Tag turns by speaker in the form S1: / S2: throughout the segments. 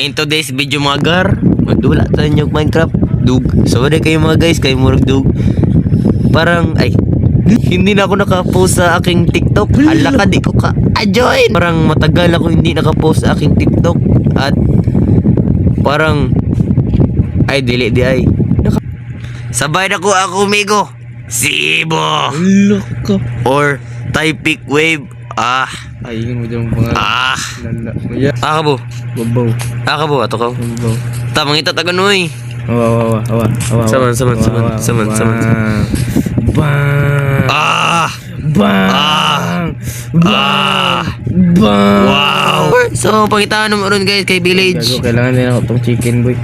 S1: In today's video mga gar, magdula tayo yung Minecraft dug. Sorry kayo mga guys, kayo murag dug. Parang ay hindi na ako nakapost sa aking TikTok. Ala ka, di ko ka join. Parang matagal ako hindi nakapost sa aking TikTok. At parang ay dili di ay sabay na ko ako migo Sibo
S2: Loko.
S1: or Typic Wave.
S2: Ay, mo dyan mga lala. Maya.
S1: Kabo.
S2: Babaw.
S1: Kabo ato ka.
S2: Babaw.
S1: Tamang ito taganoy.
S2: Awa.
S1: Saman.
S2: Bang.
S1: Bang. Wow. So pangitaan mo ron guys kay Village.
S2: Gago, kailangan din ako itong chicken boy.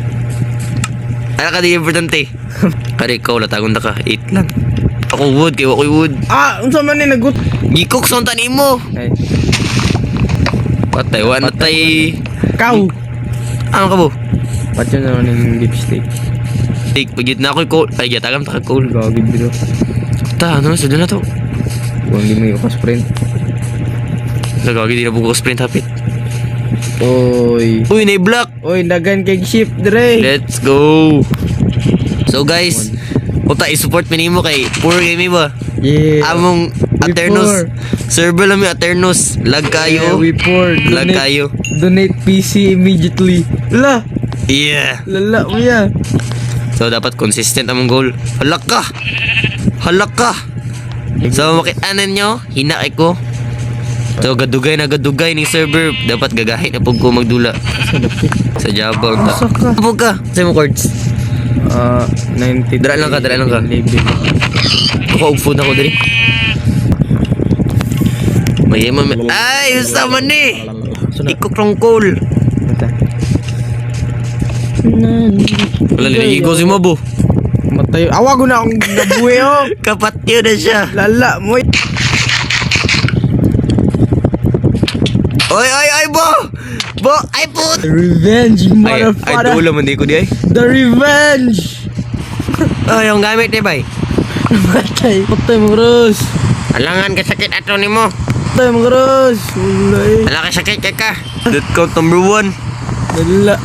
S1: Ano ka di importante? Kari ikaw latagon na ka. 8 lang. Ako wood kay wakoy wood.
S2: Unsa man ni nagut?
S1: Gikok sa tanim mo.
S2: Ay.
S1: Patay wan matay.
S2: Kau.
S1: Ano ka bo?
S2: Patyo na ng lipstick.
S1: Tik pagit na ako cool. Ay yatagam ta ka cool.
S2: Gagawin dito.
S1: Ta ano sa na to?
S2: Kung hindi mo yung sprint.
S1: Nagawagi di na buko sprint hapit.
S2: Oy.
S1: Uy na block.
S2: Oy, dagan kay ship dire.
S1: Let's go. So guys, puta i-support minimo kay poor game ba?
S2: Yeah.
S1: Among Aternos. Server lang yung Aternos. Lag kayo.
S2: We pour.
S1: Lag kayo.
S2: Donate PC immediately. La.
S1: Yeah.
S2: Lala mo yan.
S1: So dapat consistent among goal. Halak ka. So makitanan nyo, hinakay ko. So gadugay ni server. Dapat gagahit na pug ko magdula. Sa Java. Pug ka. Sa mo chords.
S2: 90.
S1: Dala lang ka. Ako og food ako diri. May ay, usama ni. Ikok rong coal. Wala liligo si Mabo.
S2: Matay. Awa ko na akong nabuhi oh.
S1: Kapatyo na siya.
S2: Lala mo.
S1: Oy, Bo, ay put.
S2: The revenge,
S1: Ay
S2: motherfucker.
S1: dulo man di ko di ay.
S2: The revenge.
S1: Oh, yung gamit ni bay.
S2: Matay mo, Ros.
S1: Alangan ka sakit ato nimo.
S2: Matay mo, Ros. Ulay.
S1: Ala ka sakit kay ka. That count number 1.
S2: Lala.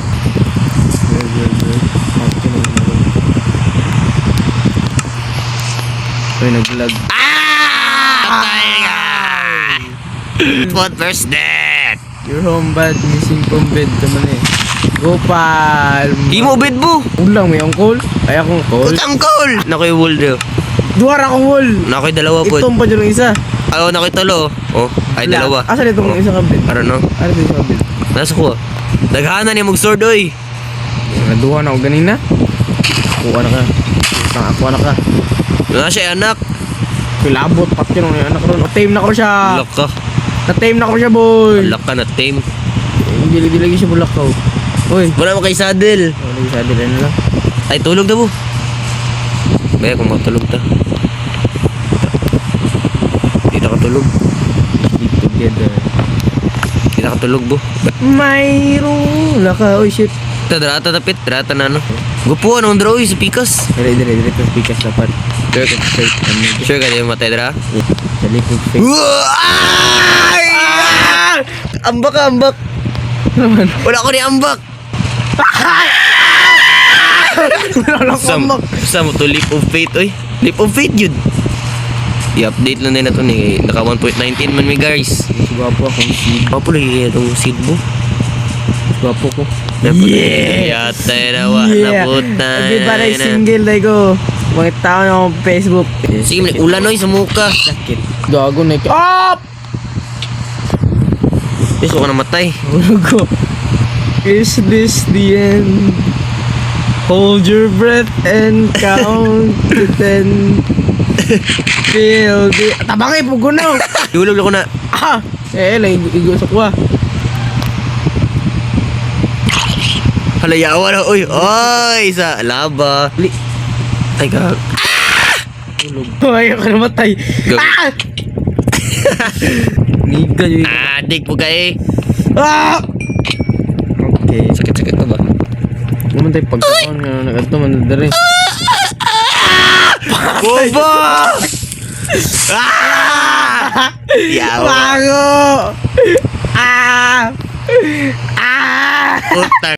S2: Ay, naglag.
S1: Patay ka. What first death?
S2: Your home bad, missing from bed naman eh. Gopal.
S1: Di mo bed mo.
S2: Ulang may angkol. Ay akong call.
S1: Putang call. Nakoy wool dio.
S2: Duwar akong wall.
S1: Nakoy dalawa po.
S2: Itong pa dyan isa.
S1: Ako nakoy talo. Oh, ay dalawa.
S2: Asan itong isang kabit?
S1: I don't know.
S2: Ano itong isang kabit?
S1: Nasa ko. Daghana ni mag sword oy.
S2: Naduha na ako ganina. Kuha na ka. Ako na ka.
S1: Na siya anak.
S2: Pilabot pati nung anak ron. Na-tame na ko siya.
S1: Lock ka.
S2: Na-tame na ko siya boy.
S1: Lock ka na tame.
S2: Hindi lagi siya bulak ko. Uy.
S1: Wala mo kay saddle.
S2: Lagi sa atin na lang.
S1: Ay tulog na mo. Baya kung matulog ta. Dito ka tulog.
S2: Stick together.
S1: Dito ka tulog bo.
S2: Mayroong laka. Uy shit.
S1: Drata tapit. Drata na ano. Gupo anong draw sa pikas.
S2: Dire. Tapos pikas dapat.
S1: Sure ka. Sure ka di matay dra.
S2: Sa likod fake.
S1: Ay! Ambak.
S2: Naman.
S1: Wala ko ni ambak.
S2: Wala ko ambak.
S1: Sa mo to leap of faith oy. Leap of faith yun. I-update lang din na to ni naka 1.19 man mi guys.
S2: Gwapo akong seed.
S1: Papo lagi itong seed mo.
S2: Gwapo ko.
S1: Yeah! Yatay na wa na puta.
S2: Everybody single like ko. Mga tao na akong Facebook.
S1: Sige, may ulan oy sa muka.
S2: Sakit. Gago na ikaw. Op!
S1: Gusto ko na matay.
S2: Ulog ko. Is this the end? Hold your breath and count to 10. Feel the... Tabangay po ko na.
S1: Iulog ko na.
S2: Lang igusok ko
S1: Halayawa na. Uy! Oy! Sa laba. Ay, gag.
S2: Ulog. Ayaw ka namatay.
S1: Gag.
S2: Niga yun.
S1: Adik po kayo.
S2: Okay.
S1: Sakit ka ba?
S2: Naman tayo pagkakaon nga nag-ato man na rin.
S1: Bobo! Yawa.
S2: Bago!
S1: Puta.